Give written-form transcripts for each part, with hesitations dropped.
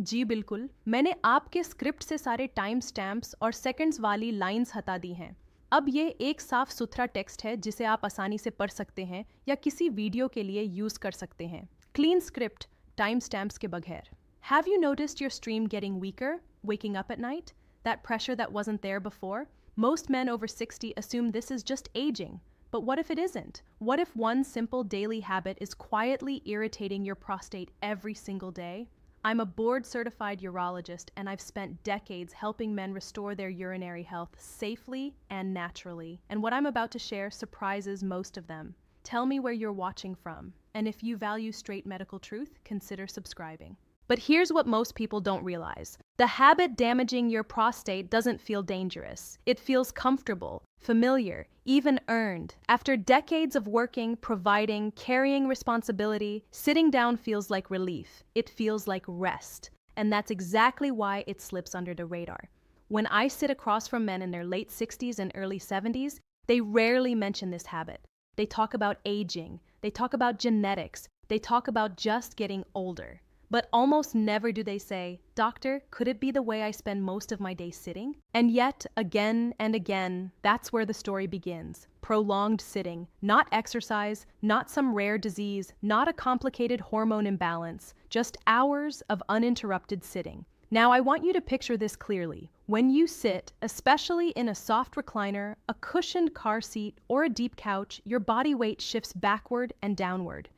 जी बिल्कुल, मैंने आपके स्क्रिप्ट से सारे टाइम स्टैम्प्स और सेकंड्स वाली लाइंस हटा दी हैं। अब ये एक साफ सुथरा टेक्स्ट है जिसे आप आसानी से पढ़ सकते हैं या किसी वीडियो के लिए यूज़ कर सकते हैं। क्लीन स्क्रिप्ट, टाइम स्टैम्प्स के बगैर। Have you noticed your stream getting weaker, waking up at night? That pressure that wasn't there before? Most men over 60 assume this is just aging. But what if it isn't? What if one simple daily habit is quietly irritating your prostate every single day? I'm a board-certified urologist, and I've spent decades helping men restore their urinary health safely and naturally. And what I'm about to share surprises most of them. Tell me where you're watching from, and if you value straight medical truth, consider subscribing. But here's what most people don't realize. The habit damaging your prostate doesn't feel dangerous. It feels comfortable, familiar, even earned. After decades of working, providing, carrying responsibility, sitting down feels like relief. It feels like rest. And that's exactly why it slips under the radar. When I sit across from men in their late 60s and early 70s, they rarely mention this habit. They talk about aging, they talk about genetics, they talk about just getting older. But almost never do they say, "Doctor, could it be the way I spend most of my day sitting?" And yet, again and again, that's where the story begins. Prolonged sitting, not exercise, not some rare disease, not a complicated hormone imbalance, just hours of uninterrupted sitting. Now, I want you to picture this clearly. When you sit, especially in a soft recliner, a cushioned car seat, or a deep couch, your body weight shifts backward and downward.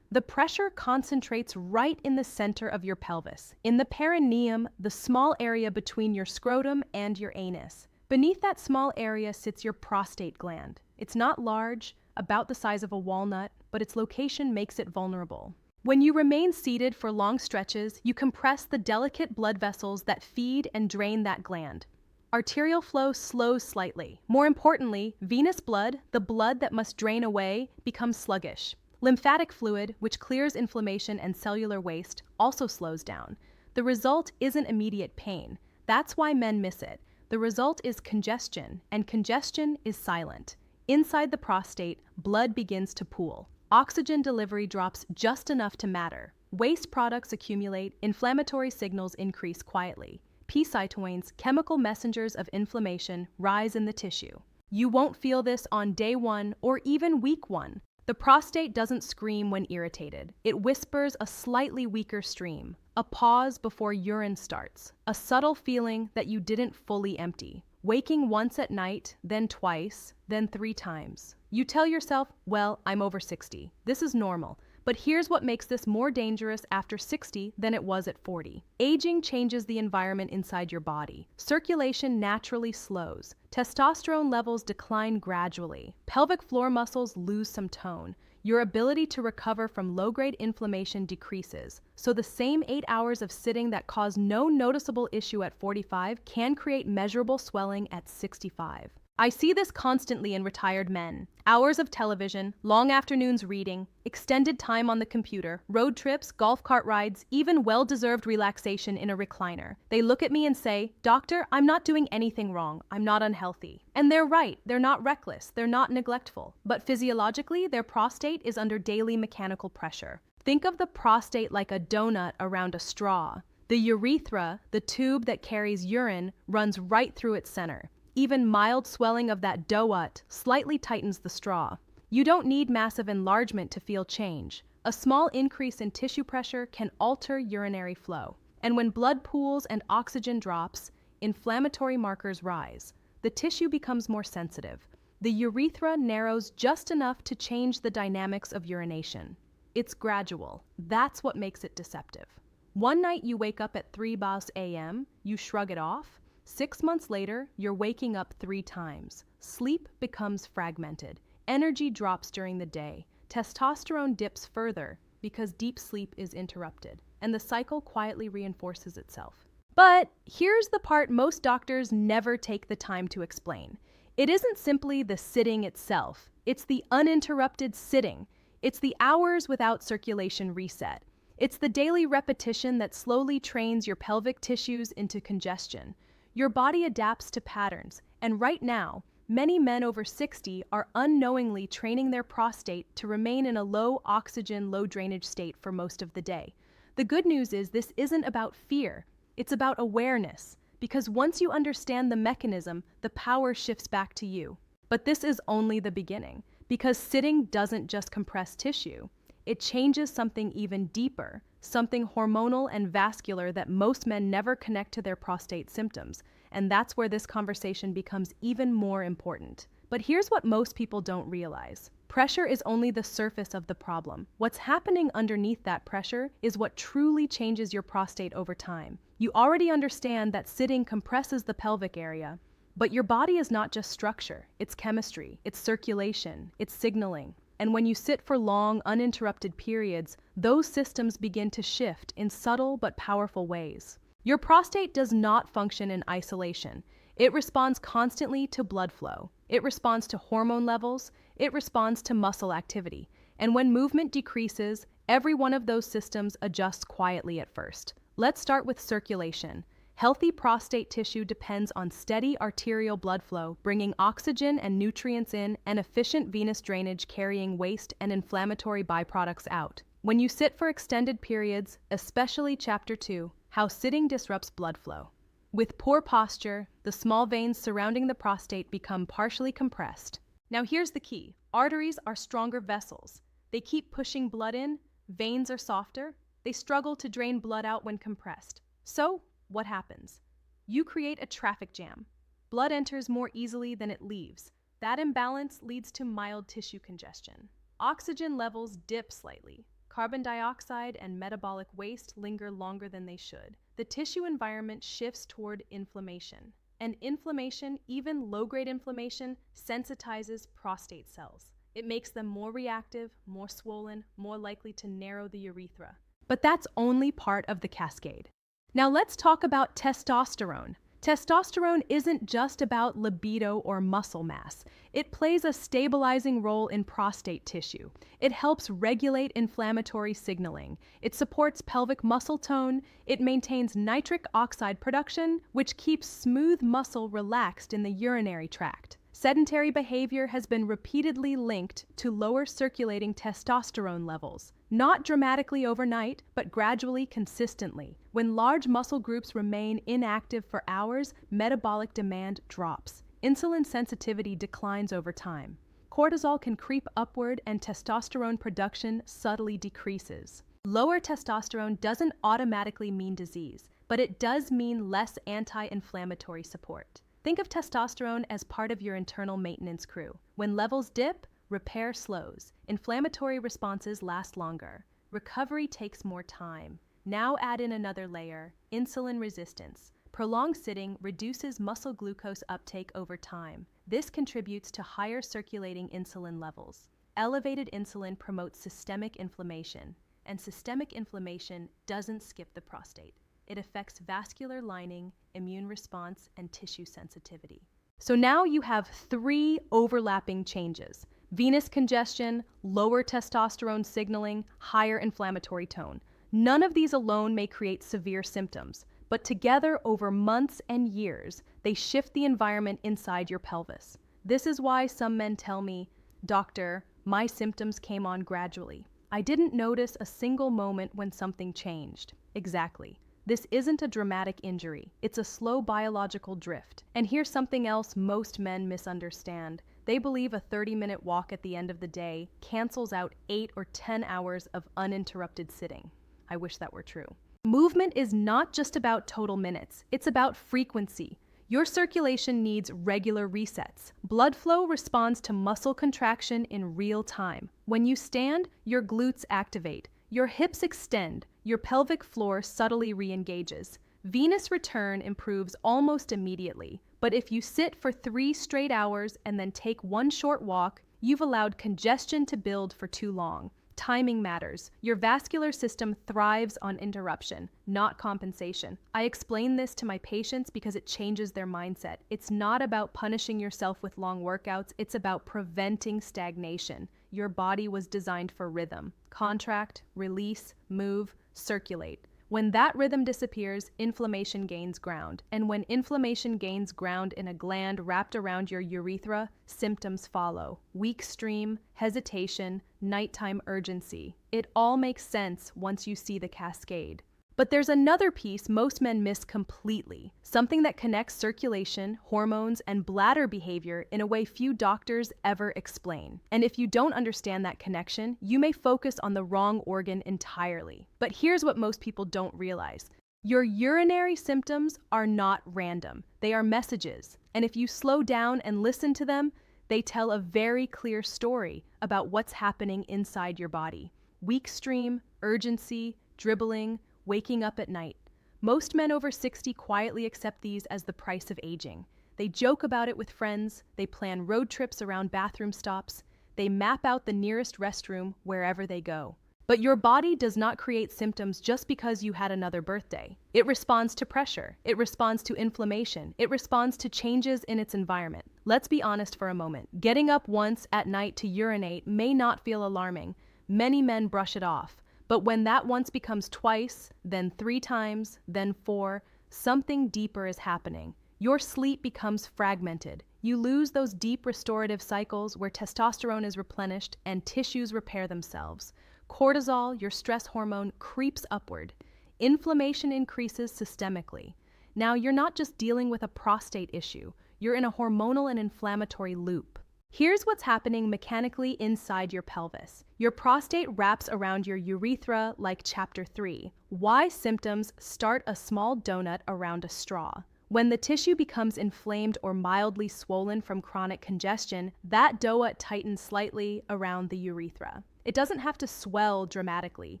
The pressure concentrates right in the center of your pelvis, in the perineum, the small area between your scrotum and your anus. Beneath that small area sits your prostate gland. It's not large, about the size of a walnut, but its location makes it vulnerable. When you remain seated for long stretches, you compress the delicate blood vessels that feed and drain that gland. Arterial flow slows slightly. More importantly, venous blood, the blood that must drain away, becomes sluggish. Lymphatic fluid, which clears inflammation and cellular waste, also slows down. The result isn't immediate pain. That's why men miss it. The result is congestion, and congestion is silent. Inside the prostate, blood begins to pool. Oxygen delivery drops just enough to matter. Waste products accumulate, inflammatory signals increase quietly. P cytokines, chemical messengers of inflammation, rise in the tissue. You won't feel this on day one or even week one. The prostate doesn't scream when irritated. It whispers a slightly weaker stream, a pause before urine starts, a subtle feeling that you didn't fully empty. Waking once at night, then twice, then 3 times. You tell yourself, well, I'm over 60. This is normal. But here's what makes this more dangerous after 60 than it was at 40. Aging changes the environment inside your body. Circulation naturally slows. Testosterone levels decline gradually. Pelvic floor muscles lose some tone. Your ability to recover from low-grade inflammation decreases. So the same 8 hours of sitting that caused no noticeable issue at 45 can create measurable swelling at 65. I see this constantly in retired men. Hours of television, long afternoons reading, extended time on the computer, road trips, golf cart rides, even well-deserved relaxation in a recliner. They look at me and say, "Doctor, I'm not doing anything wrong. I'm not unhealthy." And they're right. They're not reckless. They're not neglectful. But physiologically, their prostate is under daily mechanical pressure. Think of the prostate like a donut around a straw. The urethra, the tube that carries urine, runs right through its center. Even mild swelling of that doughnut slightly tightens the straw. You don't need massive enlargement to feel change. A small increase in tissue pressure can alter urinary flow. And when blood pools and oxygen drops, inflammatory markers rise. The tissue becomes more sensitive. The urethra narrows just enough to change the dynamics of urination. It's gradual. That's what makes it deceptive. One night you wake up at 3 a.m., you shrug it off. 6 months later, you're waking up 3 times. Sleep becomes fragmented. Energy drops during the day. Testosterone dips further because deep sleep is interrupted, and the cycle quietly reinforces itself. But here's the part most doctors never take the time to explain. It isn't simply the sitting itself. It's the uninterrupted sitting. It's the hours without circulation reset. It's the daily repetition that slowly trains your pelvic tissues into congestion. Your body adapts to patterns, and right now, many men over 60 are unknowingly training their prostate to remain in a low oxygen, low drainage state for most of the day. The good news is this isn't about fear, it's about awareness, because once you understand the mechanism, the power shifts back to you. But this is only the beginning, because sitting doesn't just compress tissue. It changes something even deeper, something hormonal and vascular that most men never connect to their prostate symptoms, and that's where this conversation becomes even more important. But here's what most people don't realize. Pressure is only the surface of the problem. What's happening underneath that pressure is what truly changes your prostate over time. You already understand that sitting compresses the pelvic area, but your body is not just structure, it's chemistry, it's circulation, it's signaling. And when you sit for long, uninterrupted periods, those systems begin to shift in subtle but powerful ways. Your prostate does not function in isolation. It responds constantly to blood flow. It responds to hormone levels. It responds to muscle activity. And when movement decreases, every one of those systems adjusts quietly at first. Let's start with circulation. Healthy prostate tissue depends on steady arterial blood flow, bringing oxygen and nutrients in, and efficient venous drainage carrying waste and inflammatory byproducts out. When you sit for extended periods, especially Chapter 2, How Sitting Disrupts Blood Flow. With poor posture, the small veins surrounding the prostate become partially compressed. Now here's the key. Arteries are stronger vessels. They keep pushing blood in, veins are softer, they struggle to drain blood out when compressed. So, what happens? You create a traffic jam. Blood enters more easily than it leaves. That imbalance leads to mild tissue congestion. Oxygen levels dip slightly. Carbon dioxide and metabolic waste linger longer than they should. The tissue environment shifts toward inflammation. And inflammation, even low-grade inflammation, sensitizes prostate cells. It makes them more reactive, more swollen, more likely to narrow the urethra. But that's only part of the cascade. Now let's talk about testosterone. Testosterone isn't just about libido or muscle mass. It plays a stabilizing role in prostate tissue. It helps regulate inflammatory signaling. It supports pelvic muscle tone. It maintains nitric oxide production, which keeps smooth muscle relaxed in the urinary tract. Sedentary behavior has been repeatedly linked to lower circulating testosterone levels. Not dramatically overnight, but gradually, consistently. When large muscle groups remain inactive for hours, metabolic demand drops. Insulin sensitivity declines over time. Cortisol can creep upward and testosterone production subtly decreases. Lower testosterone doesn't automatically mean disease, but it does mean less anti-inflammatory support. Think of testosterone as part of your internal maintenance crew. When levels dip, repair slows. Inflammatory responses last longer. Recovery takes more time. Now add in another layer, insulin resistance. Prolonged sitting reduces muscle glucose uptake over time. This contributes to higher circulating insulin levels. Elevated insulin promotes systemic inflammation, and systemic inflammation doesn't skip the prostate. It affects vascular lining, immune response, and tissue sensitivity. So now you have 3 overlapping changes: venous congestion, lower testosterone signaling, higher inflammatory tone. None of these alone may create severe symptoms, but together over months and years, they shift the environment inside your pelvis. This is why some men tell me, "Doctor, my symptoms came on gradually. I didn't notice a single moment when something changed." Exactly. This isn't a dramatic injury. It's a slow biological drift. And here's something else most men misunderstand. They believe a 30-minute walk at the end of the day cancels out 8 or 10 hours of uninterrupted sitting. I wish that were true. Movement is not just about total minutes. It's about frequency. Your circulation needs regular resets. Blood flow responds to muscle contraction in real time. When you stand, your glutes activate. Your hips extend. Your pelvic floor subtly re-engages. Venous return improves almost immediately. But if you sit for 3 straight hours and then take one short walk, you've allowed congestion to build for too long. Timing matters. Your vascular system thrives on interruption, not compensation. I explain this to my patients because it changes their mindset. It's not about punishing yourself with long workouts. It's about preventing stagnation. Your body was designed for rhythm. Contract, release, move, circulate. When that rhythm disappears, inflammation gains ground. And when inflammation gains ground in a gland wrapped around your urethra, symptoms follow. Weak stream, hesitation, nighttime urgency. It all makes sense once you see the cascade. But there's another piece most men miss completely, something that connects circulation, hormones, and bladder behavior in a way few doctors ever explain. And if you don't understand that connection, you may focus on the wrong organ entirely. But here's what most people don't realize. Your urinary symptoms are not random. They are messages. And if you slow down and listen to them, they tell a very clear story about what's happening inside your body. Weak stream, urgency, dribbling, waking up at night. Most men over 60 quietly accept these as the price of aging. They joke about it with friends, they plan road trips around bathroom stops, they map out the nearest restroom wherever they go. But your body does not create symptoms just because you had another birthday. It responds to pressure, it responds to inflammation, it responds to changes in its environment. Let's be honest for a moment. Getting up once at night to urinate may not feel alarming. Many men brush it off. But when that once becomes twice, then 3 times, then 4, something deeper is happening. Your sleep becomes fragmented. You lose those deep restorative cycles where testosterone is replenished and tissues repair themselves. Cortisol, your stress hormone, creeps upward. Inflammation increases systemically. Now, you're not just dealing with a prostate issue. You're in a hormonal and inflammatory loop. Here's what's happening mechanically inside your pelvis. Your prostate wraps around your urethra like chapter 3. Why symptoms start a small donut around a straw. When the tissue becomes inflamed or mildly swollen from chronic congestion, that donut tightens slightly around the urethra. It doesn't have to swell dramatically.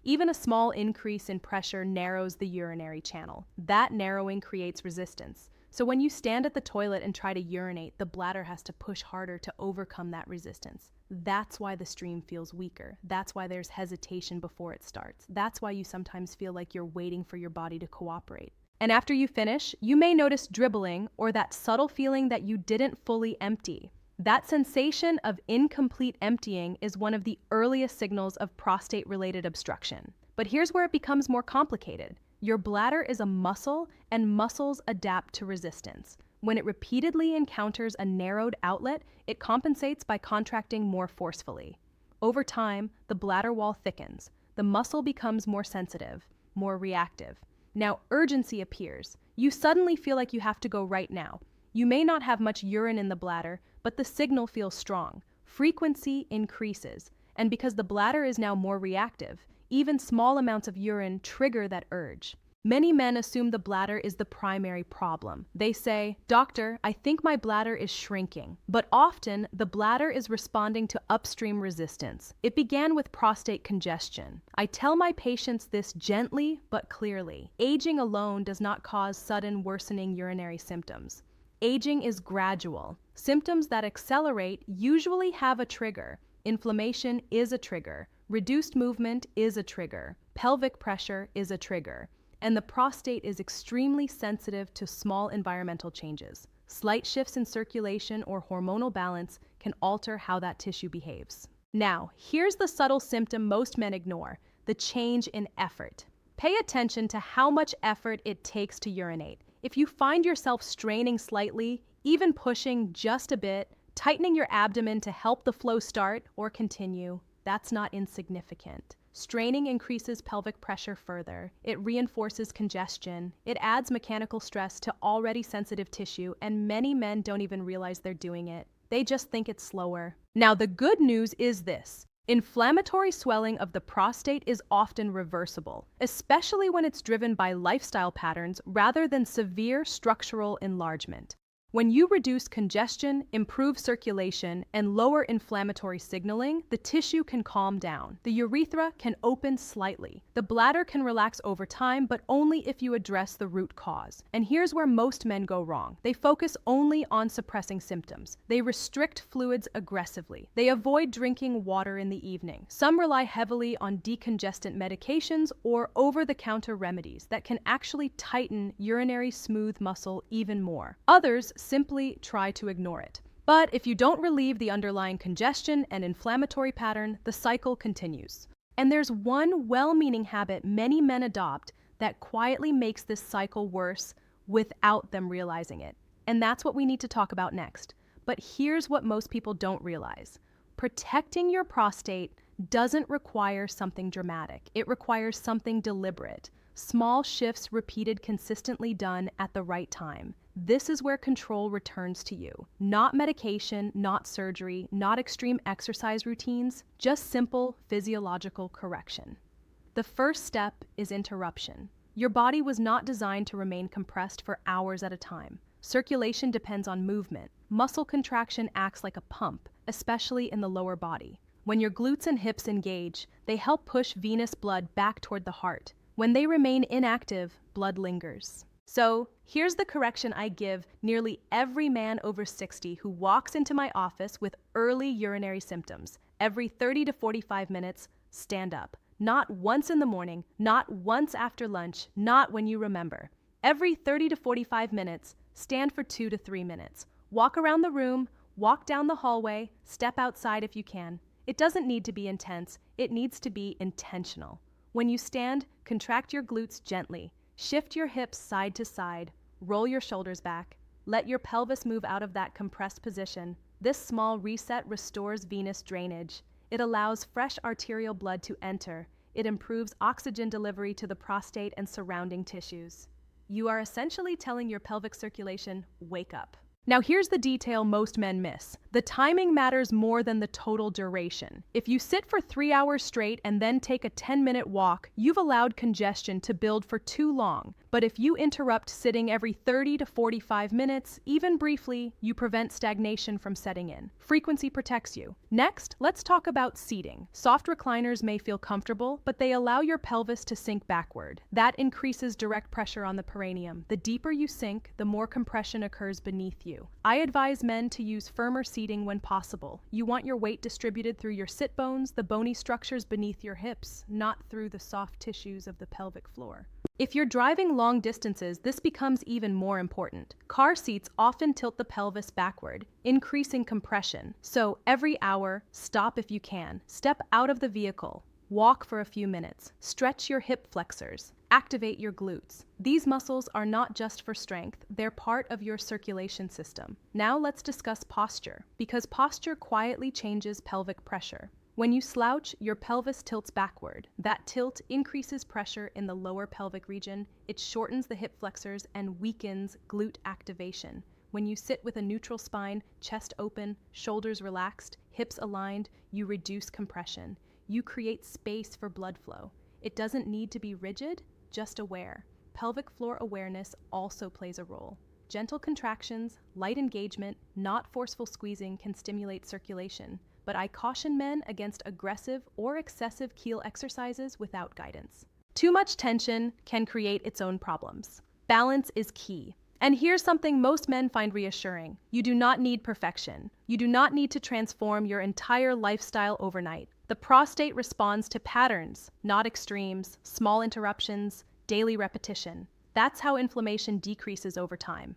Even a small increase in pressure narrows the urinary channel. That narrowing creates resistance. So when you stand at the toilet and try to urinate, the bladder has to push harder to overcome that resistance. That's why the stream feels weaker. That's why there's hesitation before it starts. That's why you sometimes feel like you're waiting for your body to cooperate. And after you finish, you may notice dribbling or that subtle feeling that you didn't fully empty. That sensation of incomplete emptying is one of the earliest signals of prostate-related obstruction. But here's where it becomes more complicated. Your bladder is a muscle, and muscles adapt to resistance. When it repeatedly encounters a narrowed outlet, it compensates by contracting more forcefully. Over time, the bladder wall thickens. The muscle becomes more sensitive, more reactive. Now, urgency appears. You suddenly feel like you have to go right now. You may not have much urine in the bladder, but the signal feels strong. Frequency increases. And because the bladder is now more reactive, even small amounts of urine trigger that urge. Many men assume the bladder is the primary problem. They say, "Doctor, I think my bladder is shrinking." But often, the bladder is responding to upstream resistance. It began with prostate congestion. I tell my patients this gently but clearly. Aging alone does not cause sudden worsening urinary symptoms. Aging is gradual. Symptoms that accelerate usually have a trigger. Inflammation is a trigger. Reduced movement is a trigger. Pelvic pressure is a trigger. And the prostate is extremely sensitive to small environmental changes. Slight shifts in circulation or hormonal balance can alter how that tissue behaves. Now, here's the subtle symptom most men ignore, the change in effort. Pay attention to how much effort it takes to urinate. If you find yourself straining slightly, even pushing just a bit, tightening your abdomen to help the flow start or continue, that's not insignificant. Straining increases pelvic pressure further. It reinforces congestion. It adds mechanical stress to already sensitive tissue, and many men don't even realize they're doing it. They just think it's slower. Now, the good news is this. Inflammatory swelling of the prostate is often reversible, especially when it's driven by lifestyle patterns rather than severe structural enlargement. When you reduce congestion, improve circulation, and lower inflammatory signaling, the tissue can calm down. The urethra can open slightly. The bladder can relax over time, but only if you address the root cause. And here's where most men go wrong. They focus only on suppressing symptoms. They restrict fluids aggressively. They avoid drinking water in the evening. Some rely heavily on decongestant medications or over-the-counter remedies that can actually tighten urinary smooth muscle even more. Others simply try to ignore it. But if you don't relieve the underlying congestion and inflammatory pattern, the cycle continues. And there's one well-meaning habit many men adopt that quietly makes this cycle worse without them realizing it. And that's what we need to talk about next. But here's what most people don't realize. Protecting your prostate doesn't require something dramatic. It requires something deliberate. Small shifts repeated consistently done at the right time. This is where control returns to you. Not medication, not surgery, not extreme exercise routines, just simple physiological correction. The first step is interruption. Your body was not designed to remain compressed for hours at a time. Circulation depends on movement. Muscle contraction acts like a pump, especially in the lower body. When your glutes and hips engage, they help push venous blood back toward the heart. When they remain inactive, blood lingers. So, here's the correction I give nearly every man over 60 who walks into my office with early urinary symptoms. Every 30 to 45 minutes, stand up. Not once in the morning, not once after lunch, not when you remember. Every 30 to 45 minutes, stand for 2 to 3 minutes. Walk around the room, walk down the hallway, step outside if you can. It doesn't need to be intense, it needs to be intentional. When you stand, contract your glutes gently. Shift your hips side to side, roll your shoulders back. Let your pelvis move out of that compressed position. This small reset restores venous drainage. It allows fresh arterial blood to enter. It improves oxygen delivery to the prostate and surrounding tissues. You are essentially telling your pelvic circulation, wake up. Now here's the detail most men miss. The timing matters more than the total duration. If you sit for 3 hours straight and then take a 10-minute walk, you've allowed congestion to build for too long. But if you interrupt sitting every 30 to 45 minutes, even briefly, you prevent stagnation from setting in. Frequency protects you. Next, let's talk about seating. Soft recliners may feel comfortable, but they allow your pelvis to sink backward. That increases direct pressure on the perineum. The deeper you sink, the more compression occurs beneath you. I advise men to use firmer seating when possible. You want your weight distributed through your sit bones, the bony structures beneath your hips, not through the soft tissues of the pelvic floor. If you're driving long distances, this becomes even more important. Car seats often tilt the pelvis backward, increasing compression. So every hour, stop if you can. Step out of the vehicle. Walk for a few minutes. Stretch your hip flexors. Activate your glutes. These muscles are not just for strength, they're part of your circulation system. Now let's discuss posture, because posture quietly changes pelvic pressure. When you slouch, your pelvis tilts backward. That tilt increases pressure in the lower pelvic region, it shortens the hip flexors and weakens glute activation. When you sit with a neutral spine, chest open, shoulders relaxed, hips aligned, you reduce compression. You create space for blood flow. It doesn't need to be rigid, just aware. Pelvic floor awareness also plays a role. Gentle contractions, light engagement, not forceful squeezing can stimulate circulation, but I caution men against aggressive or excessive keel exercises without guidance. Too much tension can create its own problems. Balance is key. And here's something most men find reassuring. You do not need perfection. You do not need to transform your entire lifestyle overnight. The prostate responds to patterns, not extremes, small interruptions, daily repetition. That's how inflammation decreases over time.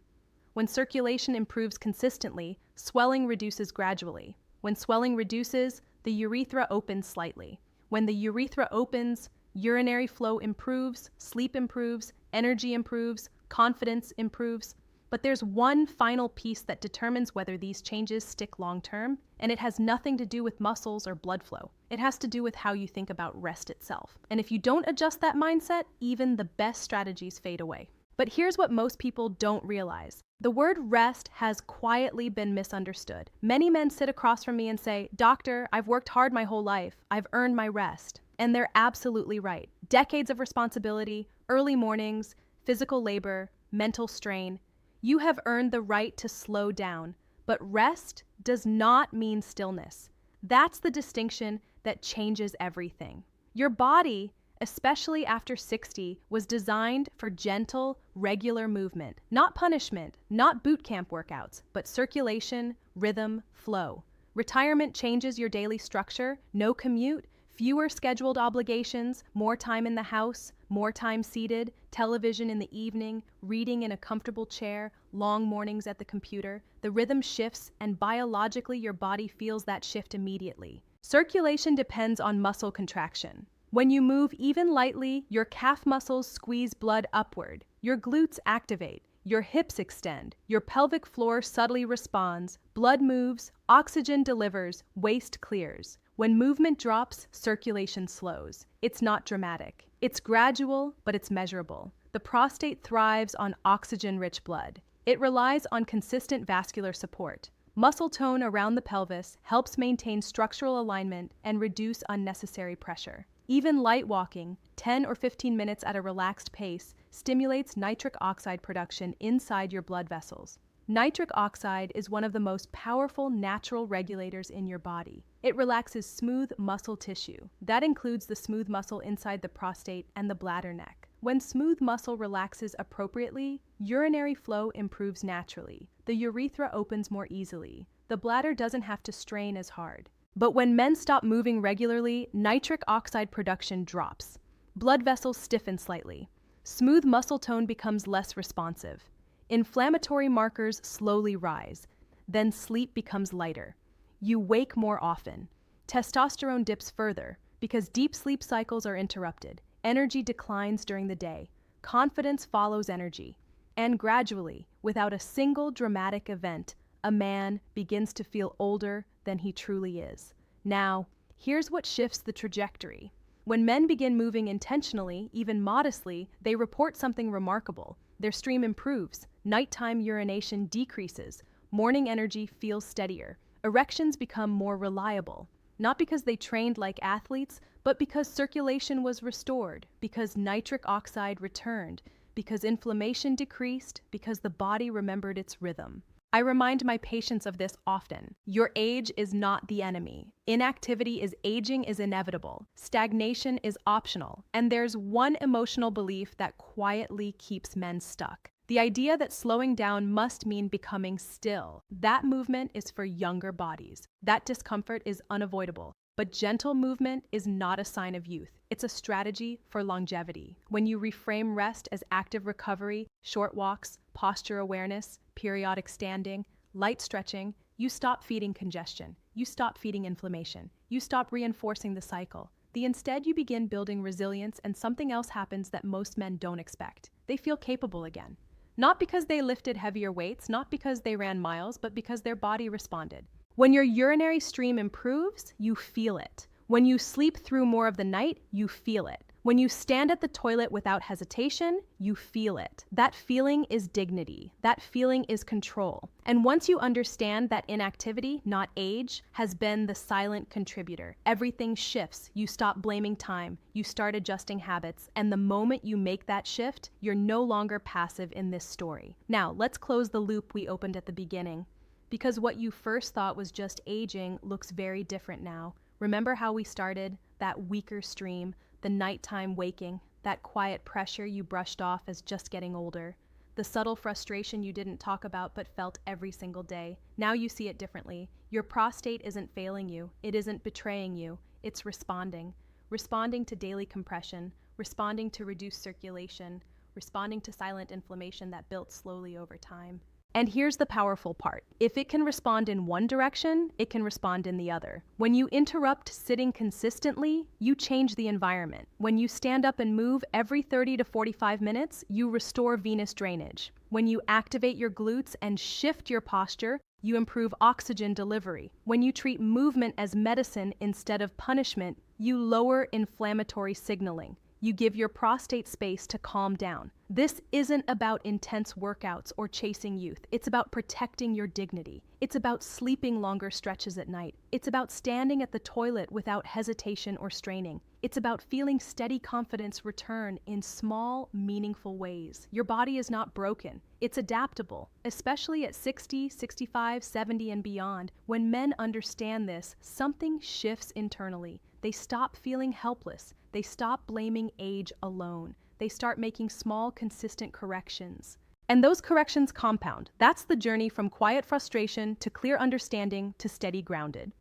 When circulation improves consistently, swelling reduces gradually. When swelling reduces, the urethra opens slightly. When the urethra opens, urinary flow improves, sleep improves, energy improves, confidence improves. But there's one final piece that determines whether these changes stick long-term, and it has nothing to do with muscles or blood flow. It has to do with how you think about rest itself. And if you don't adjust that mindset, even the best strategies fade away. But here's what most people don't realize. The word rest has quietly been misunderstood. Many men sit across from me and say, "Doctor, I've worked hard my whole life. I've earned my rest." And they're absolutely right. Decades of responsibility, early mornings, physical labor, mental strain. You have earned the right to slow down, but rest does not mean stillness. That's the distinction that changes everything. Your body, especially after 60, was designed for gentle, regular movement, not punishment, not boot camp workouts, but circulation, rhythm, flow. Retirement changes your daily structure, no commute, fewer scheduled obligations, more time in the house, more time seated, television in the evening, reading in a comfortable chair, long mornings at the computer. The rhythm shifts, and biologically your body feels that shift immediately. Circulation depends on muscle contraction. When you move even lightly, your calf muscles squeeze blood upward, your glutes activate, your hips extend, your pelvic floor subtly responds, blood moves, oxygen delivers, waste clears. When movement drops, circulation slows. It's not dramatic. It's gradual, but it's measurable. The prostate thrives on oxygen-rich blood. It relies on consistent vascular support. Muscle tone around the pelvis helps maintain structural alignment and reduce unnecessary pressure. Even light walking, 10 or 15 minutes at a relaxed pace, stimulates nitric oxide production inside your blood vessels. Nitric oxide is one of the most powerful natural regulators in your body. It relaxes smooth muscle tissue. That includes the smooth muscle inside the prostate and the bladder neck. When smooth muscle relaxes appropriately, urinary flow improves naturally. The urethra opens more easily. The bladder doesn't have to strain as hard. But when men stop moving regularly, nitric oxide production drops. Blood vessels stiffen slightly. Smooth muscle tone becomes less responsive. Inflammatory markers slowly rise. Then sleep becomes lighter. You wake more often. Testosterone dips further because deep sleep cycles are interrupted. Energy declines during the day. Confidence follows energy. And gradually, without a single dramatic event, a man begins to feel older than he truly is. Now, here's what shifts the trajectory. When men begin moving intentionally, even modestly, they report something remarkable. Their stream improves, nighttime urination decreases, morning energy feels steadier, erections become more reliable. Not because they trained like athletes, but because circulation was restored, because nitric oxide returned, because inflammation decreased, because the body remembered its rhythm. I remind my patients of this often. Your age is not the enemy. Inactivity is aging is inevitable. Stagnation is optional. And there's one emotional belief that quietly keeps men stuck. The idea that slowing down must mean becoming still. That movement is for younger bodies. That discomfort is unavoidable. But gentle movement is not a sign of youth. It's a strategy for longevity. When you reframe rest as active recovery, short walks, posture awareness, periodic standing, light stretching, you stop feeding congestion. You stop feeding inflammation. You stop reinforcing the cycle. Instead, you begin building resilience, and something else happens that most men don't expect. They feel capable again. Not because they lifted heavier weights, not because they ran miles, but because their body responded. When your urinary stream improves, you feel it. When you sleep through more of the night, you feel it. When you stand at the toilet without hesitation, you feel it. That feeling is dignity. That feeling is control. And once you understand that inactivity, not age, has been the silent contributor, everything shifts. You stop blaming time. You start adjusting habits. And the moment you make that shift, you're no longer passive in this story. Now, let's close the loop we opened at the beginning. Because what you first thought was just aging looks very different now. Remember how we started? That weaker stream, the nighttime waking, that quiet pressure you brushed off as just getting older, the subtle frustration you didn't talk about but felt every single day. Now you see it differently. Your prostate isn't failing you. It isn't betraying you. It's responding. Responding to daily compression, responding to reduced circulation, responding to silent inflammation that built slowly over time. And here's the powerful part. If it can respond in one direction, it can respond in the other. When you interrupt sitting consistently, you change the environment. When you stand up and move every 30 to 45 minutes, you restore venous drainage. When you activate your glutes and shift your posture, you improve oxygen delivery. When you treat movement as medicine instead of punishment, you lower inflammatory signaling. You give your prostate space to calm down. This isn't about intense workouts or chasing youth. It's about protecting your dignity. It's about sleeping longer stretches at night. It's about standing at the toilet without hesitation or straining. It's about feeling steady confidence return in small, meaningful ways. Your body is not broken. It's adaptable, especially at 60, 65, 70, and beyond. When men understand this, something shifts internally. They stop feeling helpless. They stop blaming age alone. They start making small, consistent corrections. And those corrections compound. That's the journey from quiet frustration to clear understanding to steady grounded.